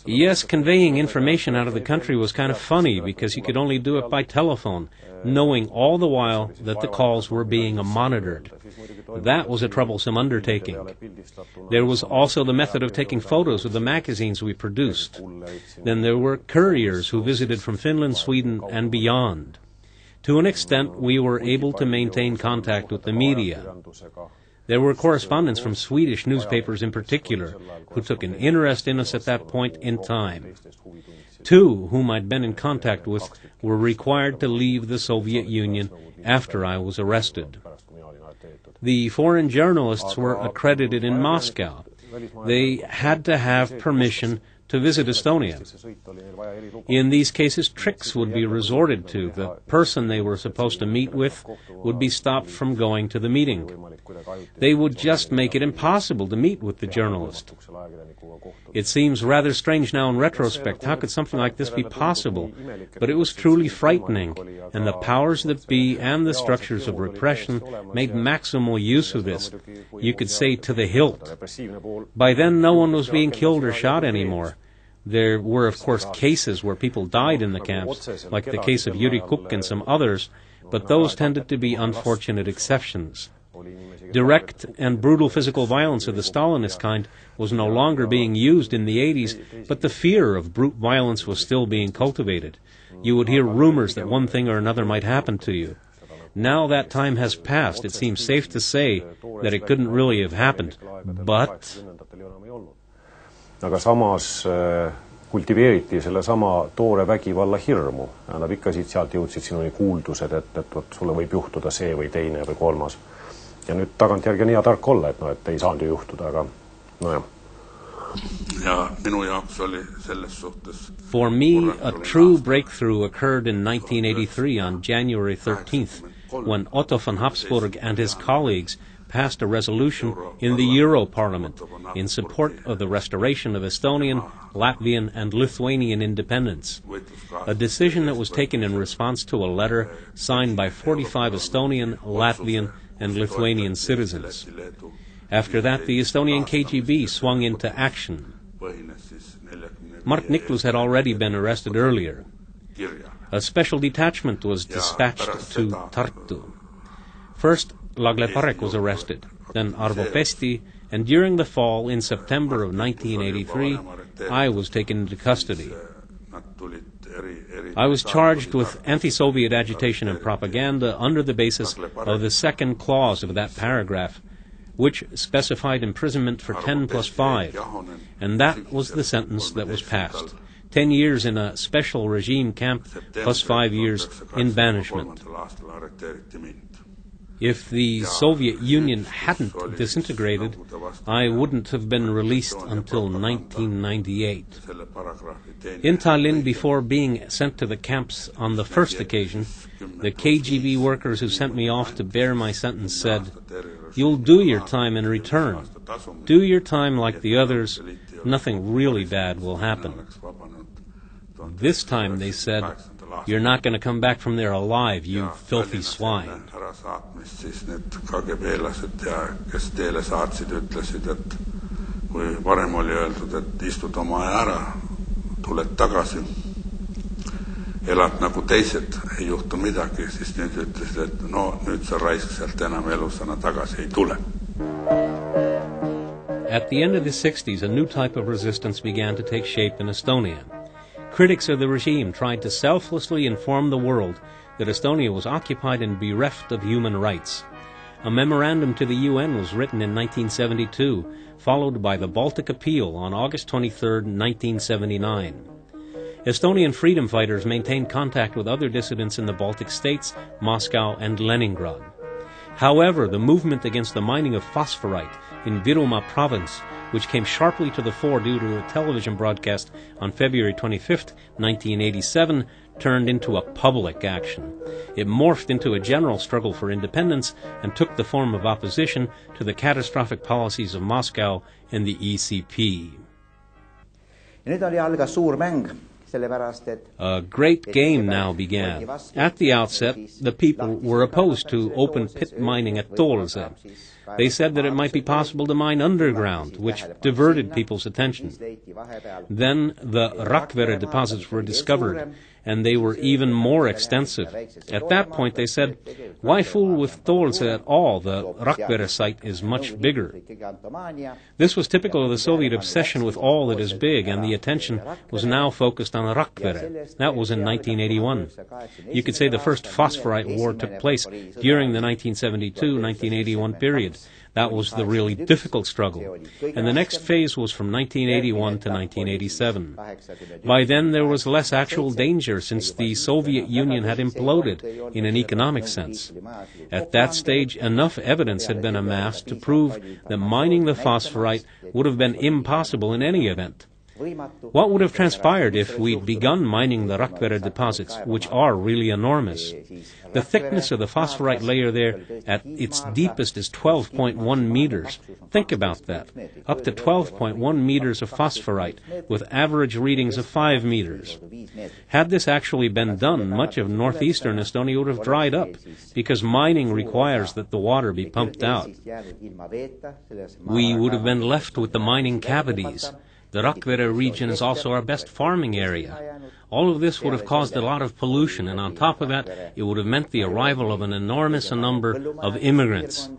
Yes, conveying information out of the country was kind of funny because you could only do it by telephone, knowing all the while that the calls were being monitored. That was a troublesome undertaking. There was also the method of taking photos of the magazines we produced. Then there were couriers who visited from Finland, Sweden, and beyond. To an extent, we were able to maintain contact with the media. There were correspondents from Swedish newspapers in particular, who took an interest in us at that point in time. Two, whom I'd been in contact with, were required to leave the Soviet Union after I was arrested. The foreign journalists were accredited in Moscow. They had to have permission to visit Estonia. In these cases, tricks would be resorted to. The person they were supposed to meet with would be stopped from going to the meeting. They would just make it impossible to meet with the journalist. It seems rather strange now in retrospect. How could something like this be possible? But it was truly frightening, and the powers that be and the structures of repression made maximal use of this, you could say to the hilt. By then, no one was being killed or shot anymore. There were, of course, cases where people died in the camps, like the case of Yuri Kuk and some others, but those tended to be unfortunate exceptions. Direct and brutal physical violence of the Stalinist kind was no longer being used in the 80s, but the fear of brute violence was still being cultivated. You would hear rumors that one thing or another might happen to you. Now that time has passed, it seems safe to say that it couldn't really have happened, but... Aga samas kultiveeriti sellesama toore vägivalla hirmu. Ja nad ikka sealt jõudsid sinuni kuuldused, et sulle võib juhtuda see või teine või kolmas. Ja nüüd tagantjärgi on hea tark olla, et ei saanud ju juhtuda, aga nojah. Ja minu jaoks oli selles suhtes... For me, a true breakthrough occurred in 1983 on January 13th, when Otto von Habsburg and his colleagues passed a resolution in the Euro Parliament in support of the restoration of Estonian, Latvian, and Lithuanian independence, a decision that was taken in response to a letter signed by 45 Estonian, Latvian, and Lithuanian citizens. After that, the Estonian KGB swung into action. Mart Niklus had already been arrested earlier. A special detachment was dispatched to Tartu. First, Lagle Parek was arrested, then Arvo Pesti, and during the fall, in September of 1983, I was taken into custody. I was charged with anti-Soviet agitation and propaganda under the basis of the second clause of that paragraph, which specified imprisonment for 10 plus 5, and that was the sentence that was passed. 10 years in a special regime camp plus 5 years in banishment. If the Soviet Union hadn't disintegrated, I wouldn't have been released until 1998. In Tallinn, before being sent to the camps on the first occasion, the KGB workers who sent me off to bear my sentence said, "You'll do your time and return. Do your time like the others. Nothing really bad will happen." This time they said, "You're not going to come back from there alive, you filthy swine." Siis need KGB-lased ja kes teele saatsid, ütlesid, et kui varem oli öeldud, et istud oma aja ära, tuled tagasi, elad nagu teised, ei juhtu midagi, siis nüüd ütlesid, et no nüüd sa raisk sealt enam elusana tagasi ei tule. At the end of the 60s, a new type of resistance began to take shape in Estonia. Critics of the regime tried to selflessly inform the world that Estonia was occupied and bereft of human rights. A memorandum to the UN was written in 1972, followed by the Baltic Appeal on August 23, 1979. Estonian freedom fighters maintained contact with other dissidents in the Baltic states, Moscow, and Leningrad. However, the movement against the mining of phosphorite in Virumaa province, which came sharply to the fore due to a television broadcast on February 25, 1987, turned into a public action. It morphed into a general struggle for independence and took the form of opposition to the catastrophic policies of Moscow and the ECP. A great game now began. At the outset, the people were opposed to open pit mining at Toolse. They said that it might be possible to mine underground, which diverted people's attention. Then the Rakvere deposits were discovered, and they were even more extensive. At that point they said, why fool with Toolse at all? The Rakvere site is much bigger. This was typical of the Soviet obsession with all that is big, and the attention was now focused on Rakvere. That was in 1981. You could say the first phosphorite war took place during the 1972-1981 period. That was the really difficult struggle. And the next phase was from 1981 to 1987. By then there was less actual danger since the Soviet Union had imploded in an economic sense. At that stage, enough evidence had been amassed to prove that mining the phosphorite would have been impossible in any event. What would have transpired if we'd begun mining the Rakvere deposits, which are really enormous? The thickness of the phosphorite layer there at its deepest is 12.1 meters. Think about that. Up to 12.1 meters of phosphorite, with average readings of 5 meters. Had this actually been done, much of northeastern Estonia would have dried up, because mining requires that the water be pumped out. We would have been left with the mining cavities. The Rakvere region is also our best farming area. All of this would have caused a lot of pollution, and on top of that, it would have meant the arrival of an enormous number of immigrants.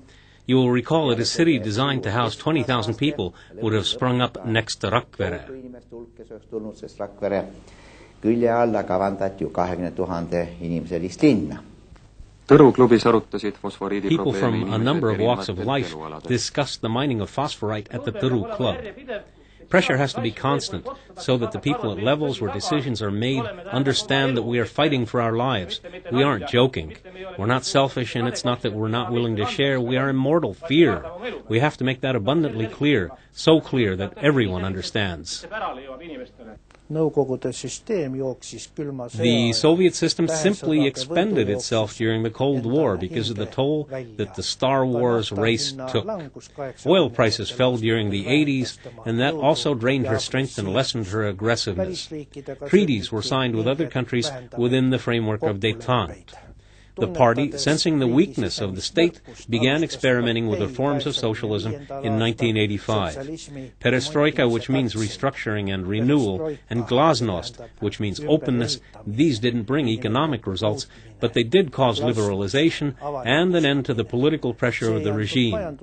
You will recall that a city designed to house 20,000 people would have sprung up next to Rakvere. People from a number of walks of life discussed the mining of phosphorite at the Tõru Club. Pressure has to be constant, so that the people at levels where decisions are made understand that we are fighting for our lives. We aren't joking. We're not selfish, and it's not that we're not willing to share. We are in mortal fear. We have to make that abundantly clear, so clear that everyone understands. The Soviet system simply expended itself during the Cold War because of the toll that the Star Wars race took. Oil prices fell during the 80s, and that also drained her strength and lessened her aggressiveness. Treaties were signed with other countries within the framework of détente. The party, sensing the weakness of the state, began experimenting with the forms of socialism in 1985. Perestroika, which means restructuring and renewal, and glasnost, which means openness, these didn't bring economic results, but they did cause liberalization and an end to the political pressure of the regime.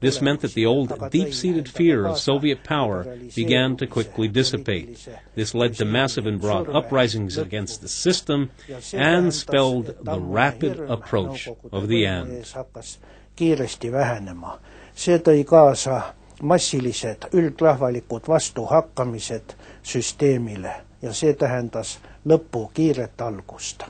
This meant that the old, deep-seated fear of Soviet power began to quickly dissipate. This led to massive and broad uprisings against the system and spelled the rapid approach of the end. See tõi kaasa massilised üldrahvalikud vastuhakkamised süsteemile ja see tähendas lõpu kiiret algust.